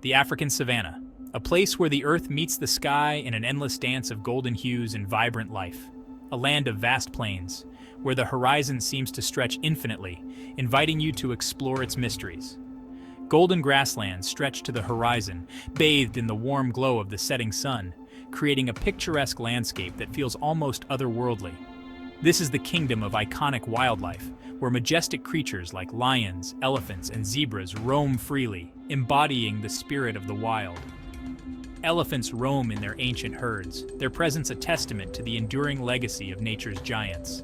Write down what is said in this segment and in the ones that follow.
The African savanna, a place where the earth meets the sky in an endless dance of golden hues and vibrant life. A land of vast plains, where the horizon seems to stretch infinitely, inviting you to explore its mysteries. Golden grasslands stretch to the horizon, bathed in the warm glow of the setting sun, creating a picturesque landscape that feels almost otherworldly. This is the kingdom of iconic wildlife, where majestic creatures like lions, elephants, and zebras roam freely, embodying the spirit of the wild. Elephants roam in their ancient herds, their presence a testament to the enduring legacy of nature's giants.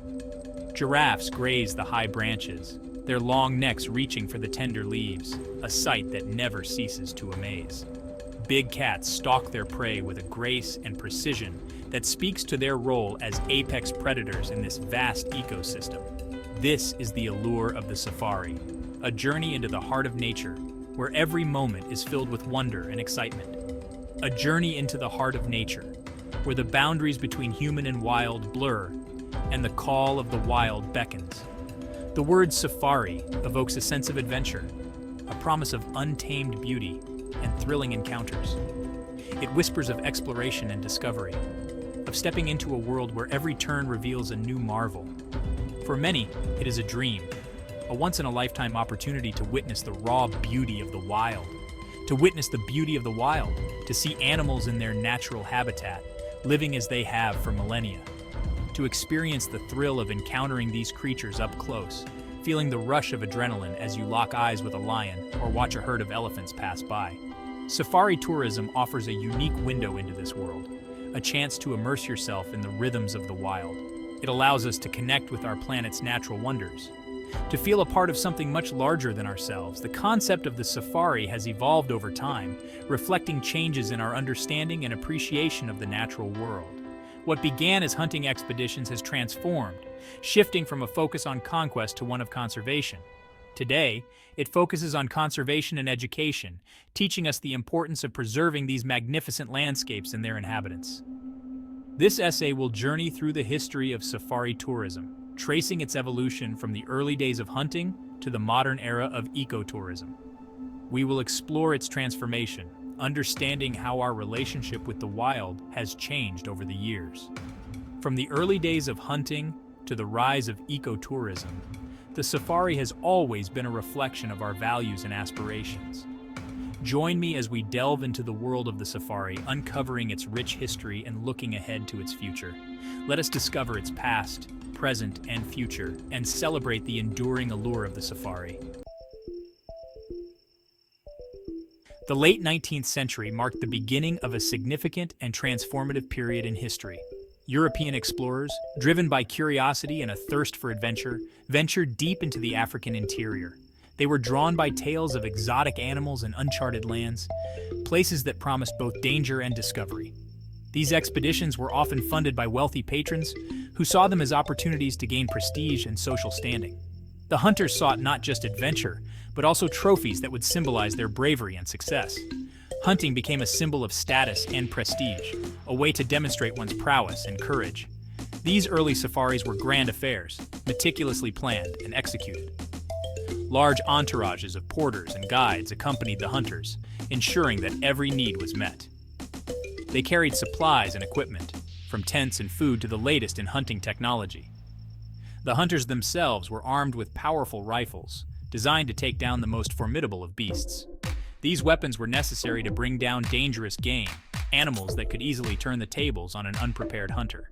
Giraffes graze the high branches, their long necks reaching for the tender leaves, a sight that never ceases to amaze. Big cats stalk their prey with a grace and precision that speaks to their role as apex predators in this vast ecosystem. This is the allure of the safari, a journey into the heart of nature, where every moment is filled with wonder and excitement. A journey into the heart of nature, where the boundaries between human and wild blur, and the call of the wild beckons. The word safari evokes a sense of adventure, a promise of untamed beauty and thrilling encounters. It whispers of exploration and discovery, of stepping into a world where every turn reveals a new marvel. For many, it is a dream, a once-in-a-lifetime opportunity to witness the raw beauty of the wild, to see animals in their natural habitat, living as they have for millennia, to experience the thrill of encountering these creatures up close, feeling the rush of adrenaline as you lock eyes with a lion or watch a herd of elephants pass by. Safari tourism offers a unique window into this world, a chance to immerse yourself in the rhythms of the wild. It allows us to connect with our planet's natural wonders, to feel a part of something much larger than ourselves. The concept of the safari has evolved over time, reflecting changes in our understanding and appreciation of the natural world. What began as hunting expeditions has transformed, shifting from a focus on conquest to one of conservation. Today, it focuses on conservation and education, teaching us the importance of preserving these magnificent landscapes and their inhabitants. This essay will journey through the history of safari tourism, tracing its evolution from the early days of hunting to the modern era of ecotourism. We will explore its transformation, understanding how our relationship with the wild has changed over the years. From the early days of hunting to the rise of ecotourism, the safari has always been a reflection of our values and aspirations. Join me as we delve into the world of the safari, uncovering its rich history and looking ahead to its future. Let us discover its past, present, and future, and celebrate the enduring allure of the safari. The late 19th century marked the beginning of a significant and transformative period in history. European explorers, driven by curiosity and a thirst for adventure, ventured deep into the African interior. They were drawn by tales of exotic animals and uncharted lands, places that promised both danger and discovery. These expeditions were often funded by wealthy patrons who saw them as opportunities to gain prestige and social standing. The hunters sought not just adventure, but also trophies that would symbolize their bravery and success. Hunting became a symbol of status and prestige, a way to demonstrate one's prowess and courage. These early safaris were grand affairs, meticulously planned and executed. Large entourages of porters and guides accompanied the hunters, ensuring that every need was met. They carried supplies and equipment, from tents and food to the latest in hunting technology. The hunters themselves were armed with powerful rifles, designed to take down the most formidable of beasts. These weapons were necessary to bring down dangerous game, animals that could easily turn the tables on an unprepared hunter.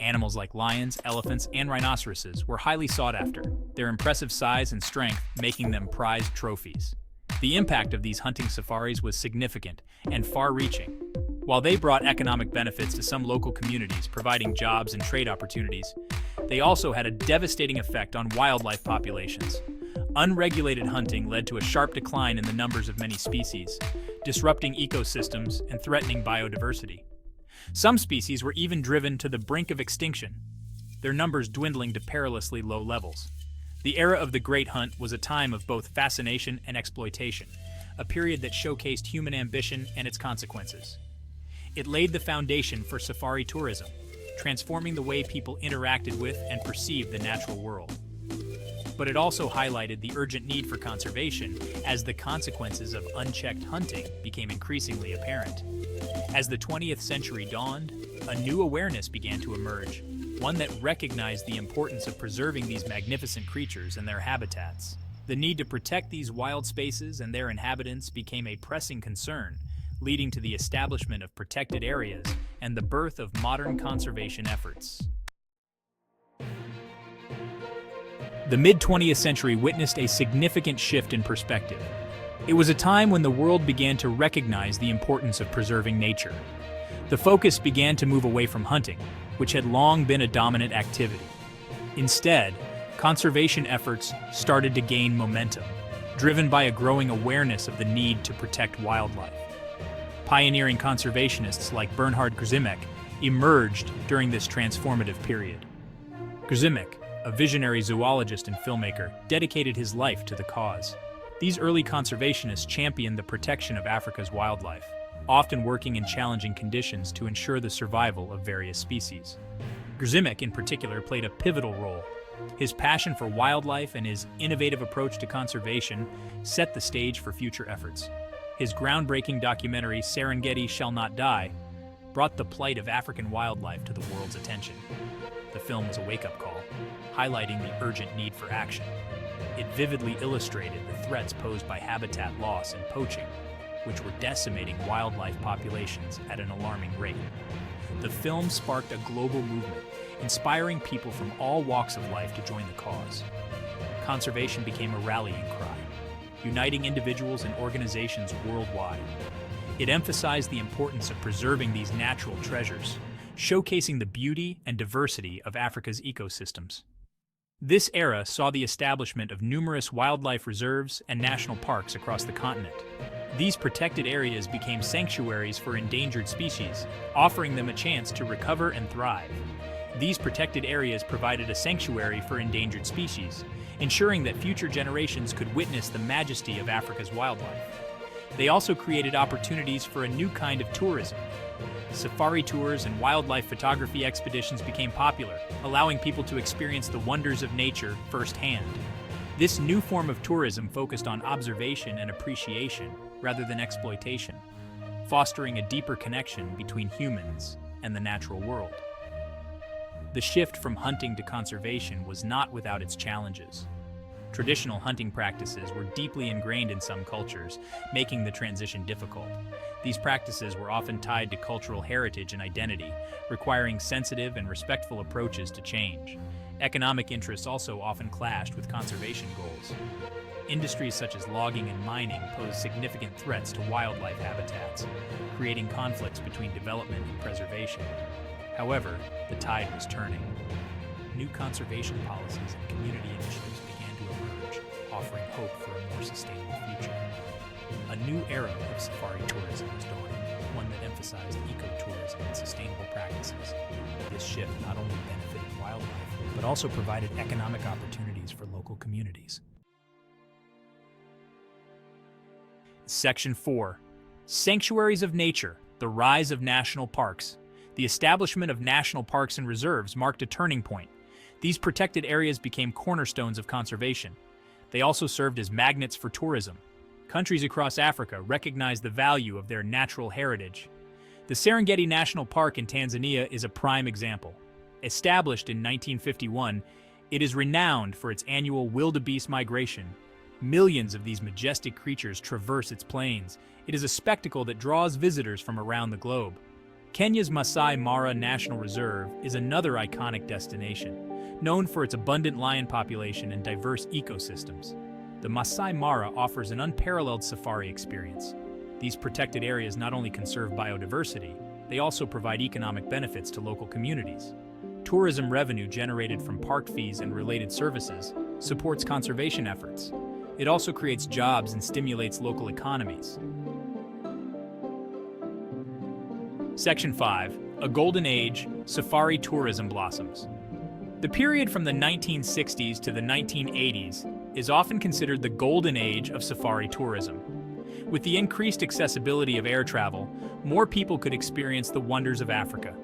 Animals like lions, elephants, and rhinoceroses were highly sought after, their impressive size and strength making them prized trophies. The impact of these hunting safaris was significant and far-reaching. While they brought economic benefits to some local communities, providing jobs and trade opportunities, they also had a devastating effect on wildlife populations. Unregulated hunting led to a sharp decline in the numbers of many species, disrupting ecosystems and threatening biodiversity. Some species were even driven to the brink of extinction, their numbers dwindling to perilously low levels. The era of the Great Hunt was a time of both fascination and exploitation, a period that showcased human ambition and its consequences. It laid the foundation for safari tourism, transforming the way people interacted with and perceived the natural world. but it also highlighted the urgent need for conservation as the consequences of unchecked hunting became increasingly apparent. As the 20th century dawned, a new awareness began to emerge, one that recognized the importance of preserving these magnificent creatures and their habitats. The need to protect these wild spaces and their inhabitants became a pressing concern, leading to the establishment of protected areas and the birth of modern conservation efforts. The mid-20th century witnessed a significant shift in perspective. It was a time when the world began to recognize the importance of preserving nature. The focus began to move away from hunting, which had long been a dominant activity. Instead, conservation efforts started to gain momentum, driven by a growing awareness of the need to protect wildlife. Pioneering conservationists like Bernhard Grzimek emerged during this transformative period. Grzimek, a visionary zoologist and filmmaker, dedicated his life to the cause. These early conservationists championed the protection of Africa's wildlife, often working in challenging conditions to ensure the survival of various species. Grzimek, in particular, played a pivotal role. His passion for wildlife and his innovative approach to conservation set the stage for future efforts. His groundbreaking documentary, Serengeti Shall Not Die, brought the plight of African wildlife to the world's attention. The film was a wake-up call, highlighting the urgent need for action. It vividly illustrated the threats posed by habitat loss and poaching, which were decimating wildlife populations at an alarming rate. The film sparked a global movement, inspiring people from all walks of life to join the cause. Conservation became a rallying cry, uniting individuals and organizations worldwide. It emphasized the importance of preserving these natural treasures, showcasing the beauty and diversity of Africa's ecosystems. This era saw the establishment of numerous wildlife reserves and national parks across the continent. These protected areas became sanctuaries for endangered species, offering them a chance to recover and thrive. These protected areas provided a sanctuary for endangered species, ensuring that future generations could witness the majesty of Africa's wildlife. They also created opportunities for a new kind of tourism. Safari tours and wildlife photography expeditions became popular, allowing people to experience the wonders of nature firsthand. This new form of tourism focused on observation and appreciation rather than exploitation, fostering a deeper connection between humans and the natural world. The shift from hunting to conservation was not without its challenges. Traditional hunting practices were deeply ingrained in some cultures, making the transition difficult. These practices were often tied to cultural heritage and identity, requiring sensitive and respectful approaches to change. Economic interests also often clashed with conservation goals. Industries such as logging and mining pose significant threats to wildlife habitats, creating conflicts between development and preservation. However, the tide was turning. New conservation policies and community initiatives began to emerge, offering hope for a more sustainable future. A new era of safari tourism was dawning, one that emphasized ecotourism and sustainable practices. This shift not only benefited wildlife, but also provided economic opportunities for local communities. Section 4. Sanctuaries of Nature, the Rise of National Parks. The establishment of national parks and reserves marked a turning point. These protected areas became cornerstones of conservation. They also served as magnets for tourism. Countries across Africa recognized the value of their natural heritage. The Serengeti National Park in Tanzania is a prime example. Established in 1951, it is renowned for its annual wildebeest migration. Millions of these majestic creatures traverse its plains. It is a spectacle that draws visitors from around the globe. Kenya's Masai Mara National Reserve is another iconic destination, known for its abundant lion population and diverse ecosystems. The Masai Mara offers an unparalleled safari experience. These protected areas not only conserve biodiversity, they also provide economic benefits to local communities. Tourism revenue generated from park fees and related services supports conservation efforts. It also creates jobs and stimulates local economies. Section 5. A Golden Age, Safari Tourism Blossoms. The period from the 1960s to the 1980s is often considered the golden age of safari tourism. With the increased accessibility of air travel, more people could experience the wonders of Africa.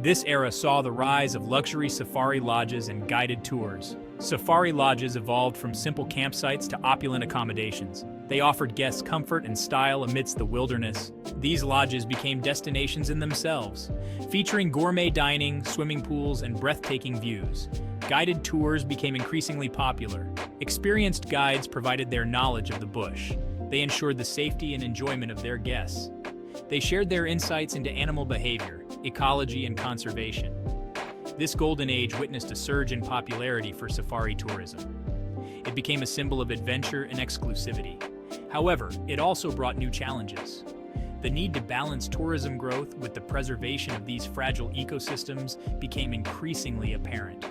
This era saw the rise of luxury safari lodges and guided tours, Safari lodges evolved from simple campsites to opulent accommodations. They offered guests comfort and style amidst the wilderness. These lodges became destinations in themselves, featuring gourmet dining, swimming pools, and breathtaking views. Guided tours became increasingly popular. Experienced guides provided their knowledge of the bush. They ensured the safety and enjoyment of their guests. They shared their insights into animal behavior, ecology, and conservation. This golden age witnessed a surge in popularity for safari tourism. It became a symbol of adventure and exclusivity. However, it also brought new challenges. The need to balance tourism growth with the preservation of these fragile ecosystems became increasingly apparent.